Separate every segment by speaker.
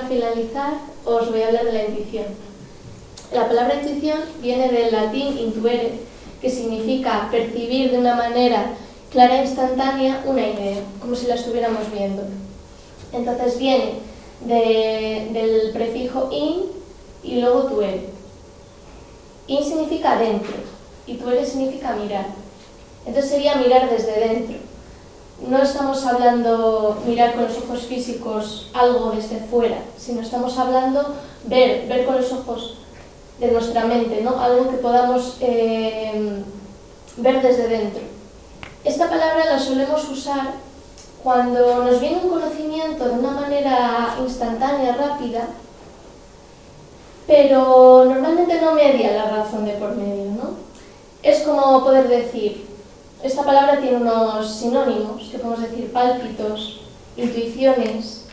Speaker 1: para finalizar, os voy a hablar de la intuición. La palabra intuición viene del latín intuere, que significa percibir de una manera clara e instantánea una idea, como si la estuviéramos viendo. Entonces viene del prefijo in y luego tuere. In significa dentro y tuere significa mirar. Entonces sería mirar desde dentro. No estamos hablando mirar con los ojos físicos algo desde fuera, sino estamos hablando ver con los ojos de nuestra mente, ¿no? Algo que podamos ver desde dentro. Esta palabra la solemos usar cuando nos viene un conocimiento de una manera instantánea, rápida, pero normalmente no media la razón de por medio, ¿no? Es como poder decir, esta palabra tiene unos sinónimos, que podemos decir pálpitos, intuiciones,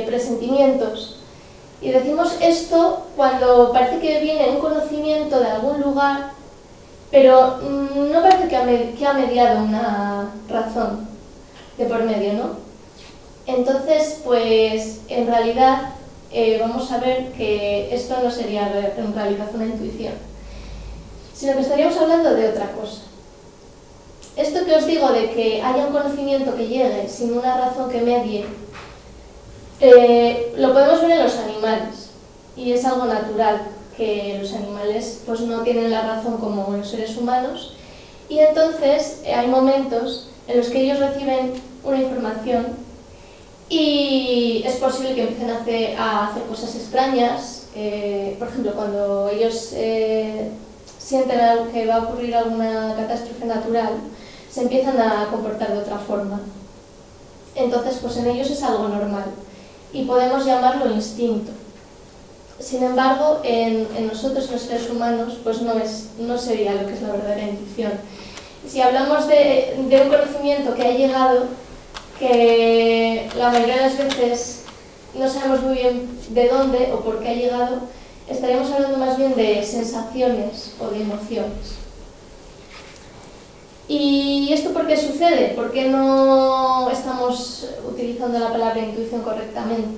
Speaker 1: presentimientos. Y decimos esto cuando parece que viene un conocimiento de algún lugar, pero no parece que ha mediado una razón de por medio, ¿no? Entonces, pues en realidad vamos a ver que esto no sería en realidad una intuición, sino que estaríamos hablando de otra cosa. Esto que os digo de que haya un conocimiento que llegue sin una razón que medie, lo podemos ver en los animales, y es algo natural que los animales pues no tienen la razón como los seres humanos, y entonces hay momentos en los que ellos reciben una información y es posible que empiecen a hacer cosas extrañas. Por ejemplo, cuando ellos sienten que va a ocurrir alguna catástrofe natural, se empiezan a comportar de otra forma. Entonces, pues en ellos es algo normal y podemos llamarlo instinto. Sin embargo, en nosotros, los seres humanos, pues no sería lo que es la verdadera intuición. Si hablamos de un conocimiento que ha llegado, que la mayoría de las veces no sabemos muy bien de dónde o por qué ha llegado, estaríamos hablando más bien de sensaciones o de emociones. ¿Y esto por qué sucede? ¿Por qué no estamos utilizando la palabra intuición correctamente?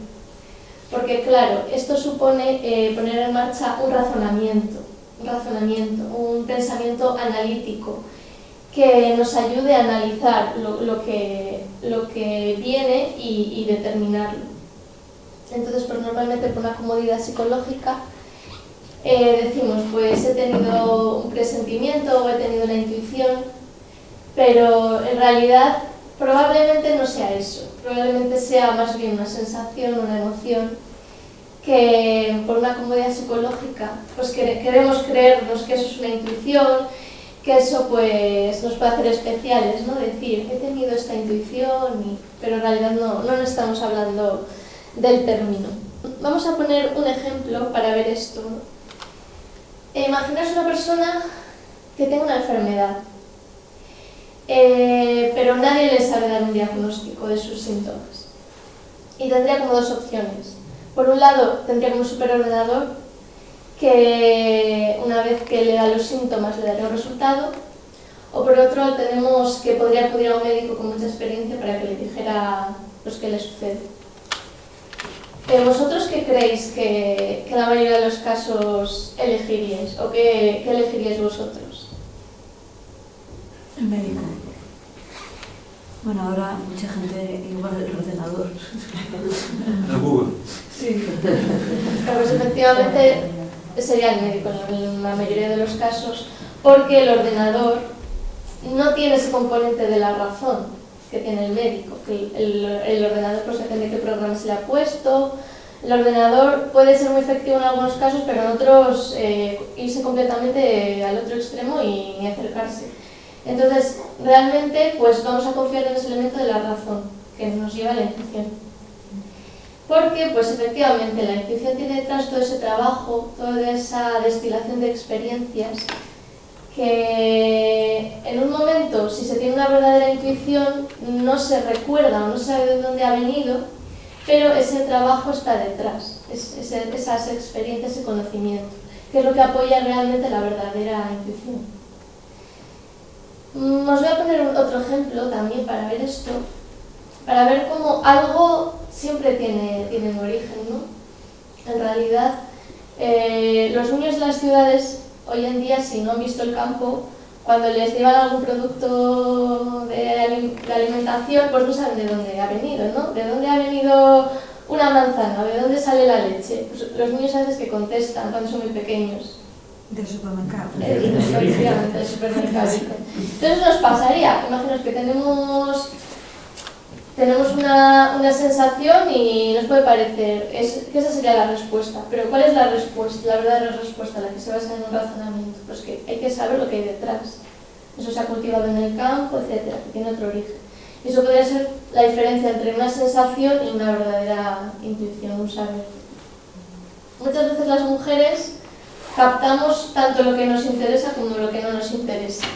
Speaker 1: Porque, claro, esto supone poner en marcha un razonamiento, un pensamiento analítico que nos ayude a analizar lo que viene y determinarlo. Entonces, pues normalmente por una comodidad psicológica decimos, pues he tenido un presentimiento o he tenido una intuición, pero en realidad probablemente no sea eso, probablemente sea más bien una sensación, una emoción, que por una comodidad psicológica pues queremos creernos que eso es una intuición, que eso pues nos puede hacer especiales, ¿no? Decir, he tenido esta intuición, pero en realidad no estamos hablando del término. Vamos a poner un ejemplo para ver esto, ¿no? Imaginaos una persona que tenga una enfermedad, pero nadie le sabe dar un diagnóstico de sus síntomas. Y tendría como dos opciones. Por un lado, tendría como un superordenador que una vez que le da los síntomas le daría un resultado, o por otro tenemos que podría acudir a un médico con mucha experiencia para que le dijera pues, qué le sucede. ¿Vosotros qué creéis que la mayoría de los casos elegiríais? ¿O qué elegiríais vosotros?
Speaker 2: El médico. Bueno, ahora mucha gente igual el ordenador.
Speaker 3: El Google.
Speaker 1: Sí. Pues efectivamente sería el médico en la mayoría de los casos, porque el ordenador no tiene ese componente de la razón que tiene el médico. El ordenador pues depende de qué programa se le ha puesto. El ordenador puede ser muy efectivo en algunos casos, pero en otros irse completamente al otro extremo y ni acercarse. Entonces, realmente, pues vamos a confiar en ese elemento de la razón que nos lleva a la intuición. Porque, pues efectivamente, la intuición tiene detrás todo ese trabajo, toda esa destilación de experiencias, que en un momento, si se tiene una verdadera intuición, no se recuerda o no se sabe de dónde ha venido, pero ese trabajo está detrás, esas experiencias y conocimiento, que es lo que apoya realmente la verdadera intuición. Os voy a poner otro ejemplo también para ver esto, para ver cómo algo siempre tiene un origen, ¿no? En realidad, los niños de las ciudades, hoy en día, si no han visto el campo, cuando les llevan algún producto de alimentación, pues no saben de dónde ha venido, ¿no? ¿De dónde ha venido una manzana? ¿De dónde sale la leche? Pues los niños a veces que contestan cuando son muy pequeños.
Speaker 2: Del supermercado.
Speaker 1: Efectivamente, del supermercado. Entonces nos pasaría, imaginaos que tenemos una sensación y nos puede parecer que esa sería la respuesta. Pero ¿cuál es la respuesta, la verdadera respuesta, la que se basa en un razonamiento? Pues que hay que saber lo que hay detrás. Eso se ha cultivado en el campo, etcétera, que tiene otro origen. Y eso podría ser la diferencia entre una sensación y una verdadera intuición, un saber. Muchas veces las mujeres captamos tanto lo que nos interesa como lo que no nos interesa.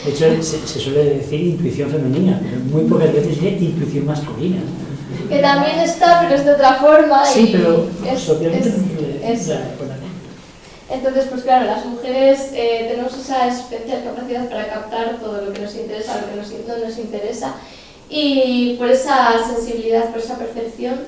Speaker 4: De hecho, se suele decir intuición femenina, pero muy pocas veces es intuición masculina.
Speaker 1: Que también está, pero es de otra forma.
Speaker 4: Sí,
Speaker 1: y
Speaker 4: pero
Speaker 1: socialmente
Speaker 4: es.
Speaker 1: Entonces, pues claro, las mujeres tenemos esa especial capacidad para captar todo lo que nos interesa, lo que no nos interesa, y por esa sensibilidad, por esa percepción,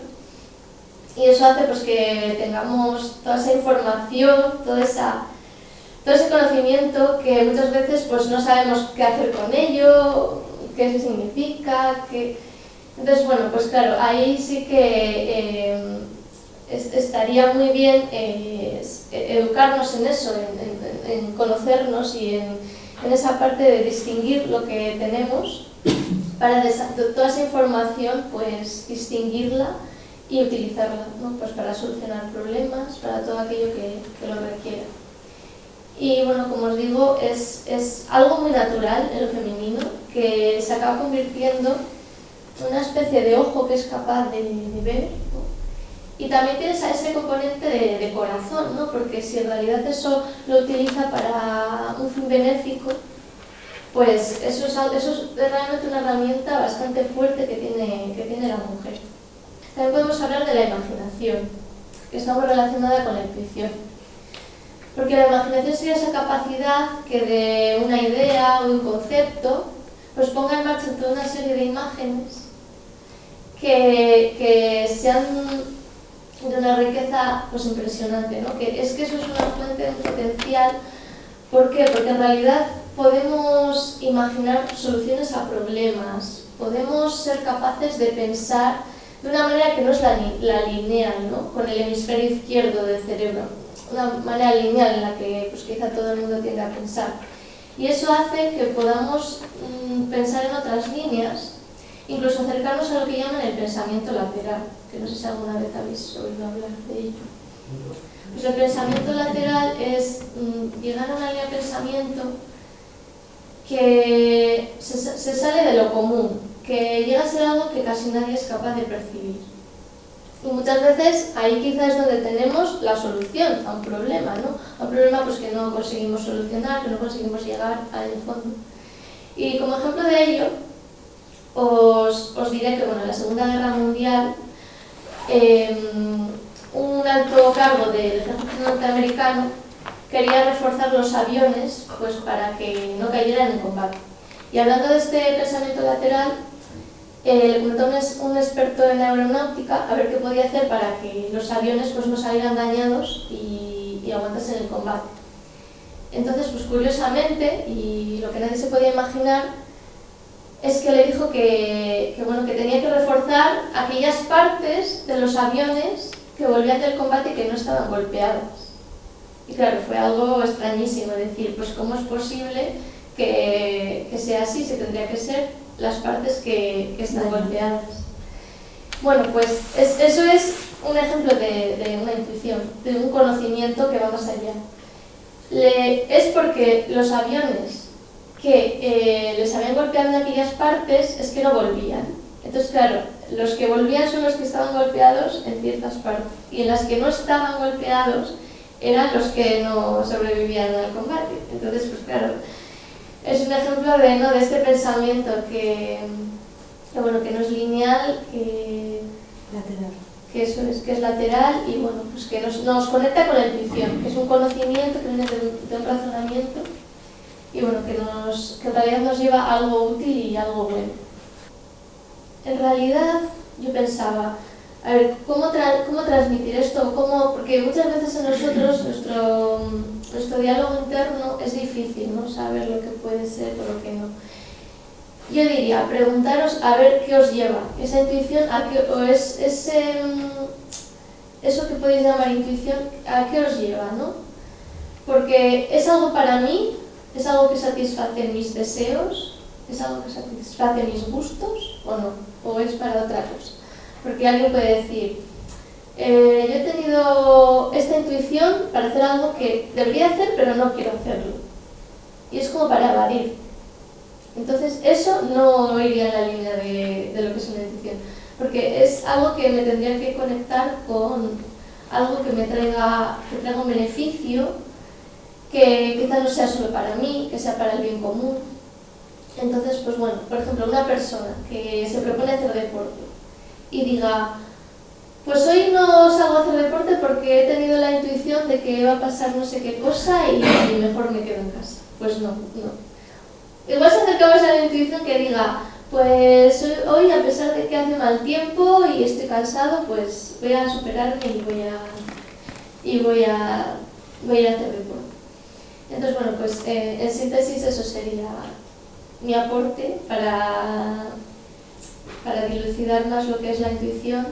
Speaker 1: y eso hace pues que tengamos toda esa información, todo ese conocimiento que muchas veces pues no sabemos qué hacer con ello, qué significa, Entonces, bueno, pues claro, ahí sí que estaría muy bien educarnos en eso, en conocernos y en esa parte de distinguir lo que tenemos, para toda esa información pues distinguirla y utilizarla, ¿no? Pues para solucionar problemas, para todo aquello que lo requiera. Y bueno, como os digo, es algo muy natural en lo femenino, que se acaba convirtiendo en una especie de ojo que es capaz de ver, ¿no? Y también tienes ese componente de corazón, ¿no? Porque si en realidad eso lo utiliza para un fin benéfico, pues eso es realmente una herramienta bastante fuerte que tiene la mujer. También podemos hablar de la imaginación, que está muy relacionada con la intuición. Porque la imaginación sería esa capacidad que de una idea o un concepto pues ponga en marcha toda una serie de imágenes que sean de una riqueza pues impresionante, ¿no? Que eso es una fuente de un potencial. ¿Por qué? Porque en realidad podemos imaginar soluciones a problemas, podemos ser capaces de pensar de una manera que no es la lineal, ¿no? Con el hemisferio izquierdo del cerebro, una manera lineal en la que pues, quizá todo el mundo tiende a pensar. Y eso hace que podamos pensar en otras líneas, incluso acercarnos a lo que llaman el pensamiento lateral, que no sé si alguna vez habéis oído hablar de ello. Pues el pensamiento lateral es llegar a una línea de pensamiento que se sale de lo común, que llega a ser algo que casi nadie es capaz de percibir. Y muchas veces ahí quizás es donde tenemos la solución a un problema, ¿no? A un problema pues, que no conseguimos solucionar, que no conseguimos llegar al fondo. Y como ejemplo de ello, os diré que bueno, en la Segunda Guerra Mundial un alto cargo del ejército norteamericano quería reforzar los aviones pues, para que no cayeran en combate. Y hablando de este pensamiento lateral, le comentó un experto en aeronáutica a ver qué podía hacer para que los aviones pues, no salieran dañados y aguantasen el combate. Entonces, pues curiosamente, y lo que nadie se podía imaginar, es que le dijo que tenía que reforzar aquellas partes de los aviones que volvían del combate y que no estaban golpeadas. Y claro, fue algo extrañísimo, decir, pues cómo es posible que sea así, se tendría que ser las partes que están golpeadas. Bueno, pues eso es un ejemplo de una intuición, de un conocimiento que va más allá. Es porque los aviones que les habían golpeado en aquellas partes es que no volvían. Entonces, claro, los que volvían son los que estaban golpeados en ciertas partes, y en las que no estaban golpeados eran los que no sobrevivían al combate. Entonces, pues claro, es un ejemplo de este pensamiento que no es lineal,
Speaker 2: Lateral.
Speaker 1: que es lateral y bueno, pues que nos conecta con la intuición, que es un conocimiento que viene de un razonamiento y bueno, que en realidad nos lleva a algo útil y algo bueno. en realidad yo pensaba, a ver, ¿cómo transmitir esto? Porque muchas veces en nosotros, nuestro diálogo interno es difícil, ¿no? Saber lo que puede ser o lo que no. Yo diría, preguntaros a ver qué os lleva, esa intuición, eso que podéis llamar intuición, ¿a qué os lleva, no? Porque es algo para mí, es algo que satisface mis deseos, es algo que satisface mis gustos o no, o es para otra cosa. Porque alguien puede decir, yo he tenido esta intuición para hacer algo que debería hacer pero no quiero hacerlo. Y es como para evadir. Entonces eso no iría en la línea de lo que es una intuición. Porque es algo que me tendría que conectar con algo que me traiga un beneficio, que quizás no sea solo para mí, que sea para el bien común. Entonces, pues bueno, por ejemplo, una persona que se propone hacer deporte y diga, pues hoy no salgo a hacer deporte porque he tenido la intuición de que va a pasar no sé qué cosa y mejor me quedo en casa. Pues no. Igual se acerca más a la intuición que diga, pues hoy a pesar de que hace mal tiempo y estoy cansado, pues voy a superarme y voy a ir a hacer deporte. Entonces, bueno, pues en síntesis eso sería mi aporte para dilucidar más lo que es la intuición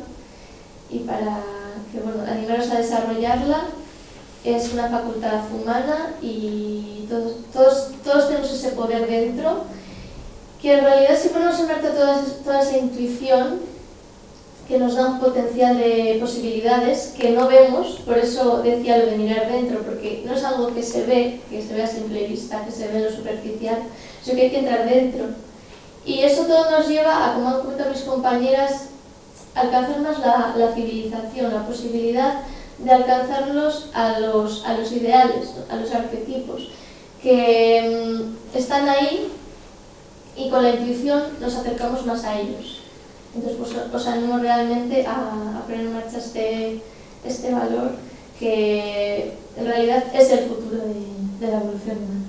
Speaker 1: y para que, bueno, animaros a desarrollarla. Es una facultad humana y todos tenemos ese poder dentro, que en realidad si ponemos en marcha toda esa intuición, que nos da un potencial de posibilidades que no vemos, por eso decía lo de mirar dentro, porque no es algo que se ve a simple vista, que se ve en lo superficial, sino que hay que entrar dentro. Y eso todo nos lleva a, como han comentado mis compañeras, alcanzar más la civilización, la posibilidad de alcanzarlos a los ideales, ¿no? A los arquetipos, que están ahí y con la intuición nos acercamos más a ellos. Entonces, pues, os animo realmente a poner en marcha este valor que en realidad es el futuro de la evolución humana.